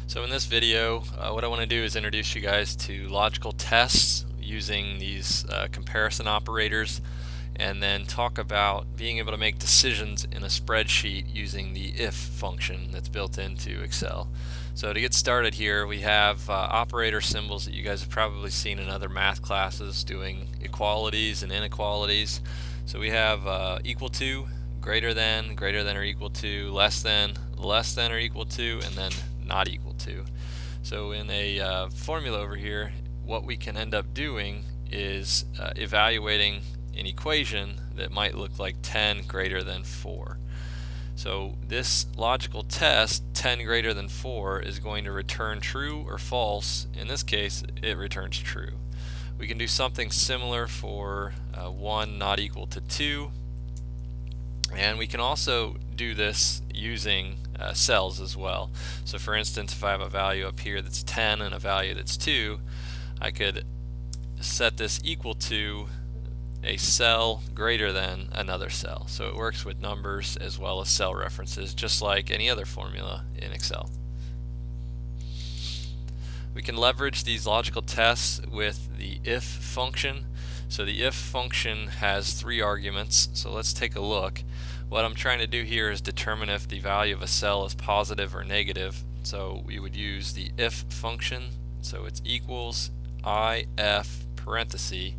So in this video, what I want to do is introduce you guys to logical tests using these comparison operators, and then talk about being able to make decisions in a spreadsheet using the if function that's built into Excel. So to get started here, we have operator symbols that you guys have probably seen in other math classes doing equalities and inequalities. So we have equal to, greater than or equal to, less than or equal to, and then not equal to. So in a formula over here, what we can end up doing is evaluating an equation that might look like 10 greater than 4. So this logical test, 10 greater than 4, is going to return true or false. In this case, it returns true. We can do something similar for 1 not equal to 2, and we can also do this using cells as well. So for instance, if I have a value up here that's 10 and a value that's 2, I could set this equal to a cell greater than another cell. So it works with numbers as well as cell references, just like any other formula in Excel. We can leverage these logical tests with the if function. So the if function has 3 arguments, so let's take a look. What I'm trying to do here is determine if the value of a cell is positive or negative. So we would use the if function. So it's equals if parenthesis,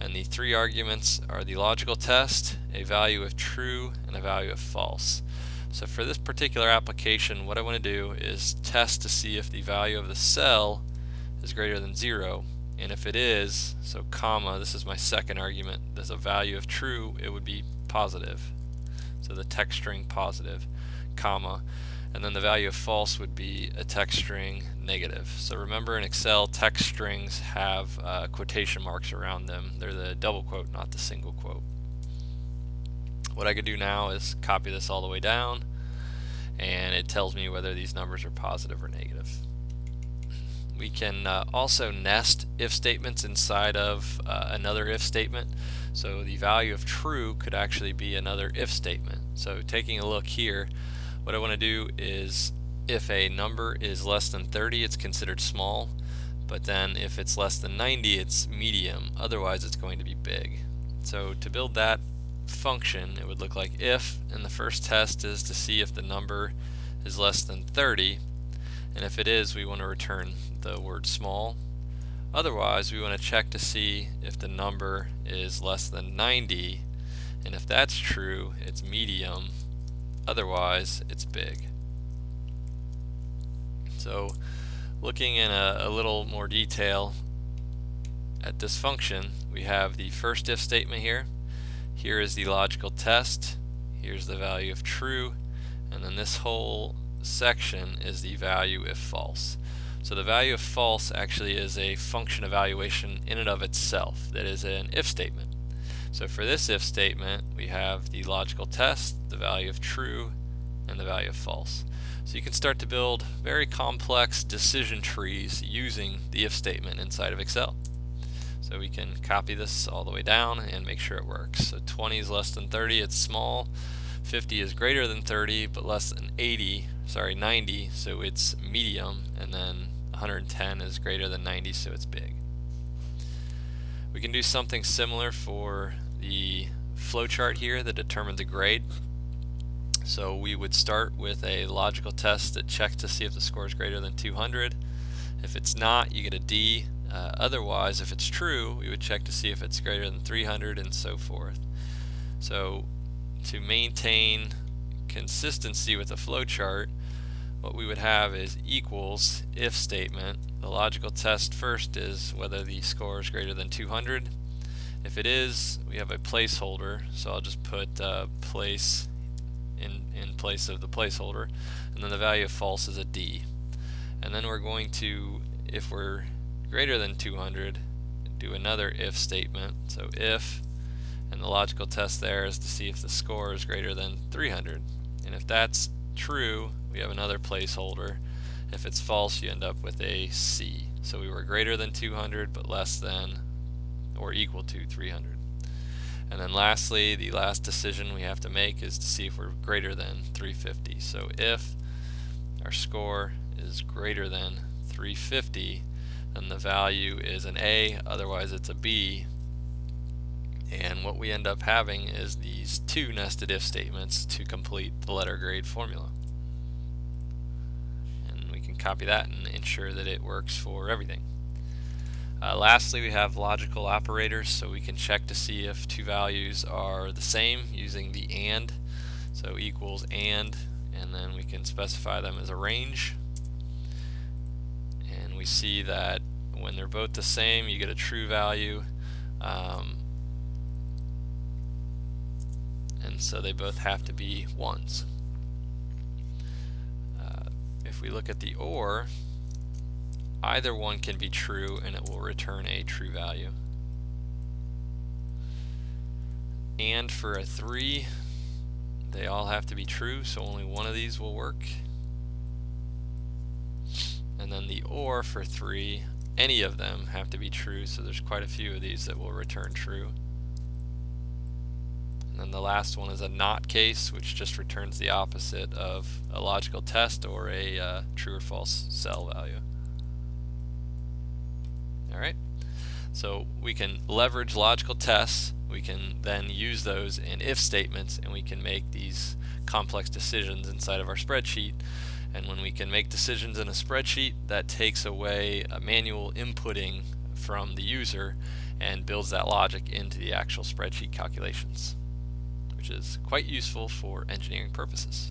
and the 3 arguments are the logical test, a value of true, and a value of false. So for this particular application, what I want to do is test to see if the value of the cell is greater than 0. And if it is, so comma, this is my second argument, there's a value of true, it would be positive. So the text string positive, comma, and then the value of false would be a text string negative. So remember, in Excel, text strings have quotation marks around them. They're the double quote, not the single quote. What I could do now is copy this all the way down, and it tells me whether these numbers are positive or negative. We can also nest if statements inside of another if statement. So the value of true could actually be another if statement. So taking a look here, what I want to do is, if a number is less than 30, it's considered small, but then if it's less than 90, it's medium, otherwise it's going to be big. So to build that function, it would look like if, and the first test is to see if the number is less than 30, and if it is, we want to return the word small. Otherwise, we want to check to see if the number is less than 90, and if that's true, it's medium, otherwise it's big. So looking in a little more detail at this function, we have the first if statement here. Here is the logical test, here's the value of true, and then this whole section is the value if false. So the value of false actually is a function evaluation in and of itself that is an if statement. So for this if statement, we have the logical test, the value of true, and the value of false. So you can start to build very complex decision trees using the if statement inside of Excel. So we can copy this all the way down and make sure it works. So 20 is less than 30, it's small. 50 is greater than 30 but less than 90, so it's medium, and then 110 is greater than 90, so it's big. We can do something similar for the flowchart here that determines a grade. So we would start with a logical test that checks to see if the score is greater than 200. If it's not, you get a D. Otherwise, if it's true, we would check to see if it's greater than 300, and so forth. So to maintain consistency with the flowchart, what we would have is equals if statement. The logical test first is whether the score is greater than 200. If it is, we have a placeholder, so I'll just put place in place of the placeholder, and then the value of false is a D. And then we're going to, if we're greater than 200, do another if statement. So if, and the logical test there is to see if the score is greater than 300. And if that's true, we have another placeholder. If it's false, you end up with a C. So we were greater than 200 but less than or equal to 300. And then lastly, the last decision we have to make is to see if we're greater than 350. So if our score is greater than 350, then the value is an A, otherwise it's a B. And what we end up having is these two nested if statements to complete the letter grade formula. And we can copy that and ensure that it works for everything. Lastly, we have logical operators, so we can check to see if two values are the same using the AND. So equals and then we can specify them as a range. And we see that when they're both the same, you get a true value. And so they both have to be ones. If we look at the OR, either one can be true and it will return a true value. And for a 3, they all have to be true, so only one of these will work. And then the OR for 3, any of them have to be true, so there's quite a few of these that will return true. And then the last one is a NOT case, which just returns the opposite of a logical test or a true or false cell value. Alright, so we can leverage logical tests, we can then use those in if statements, and we can make these complex decisions inside of our spreadsheet. And when we can make decisions in a spreadsheet, that takes away a manual inputting from the user and builds that logic into the actual spreadsheet calculations, which is quite useful for engineering purposes.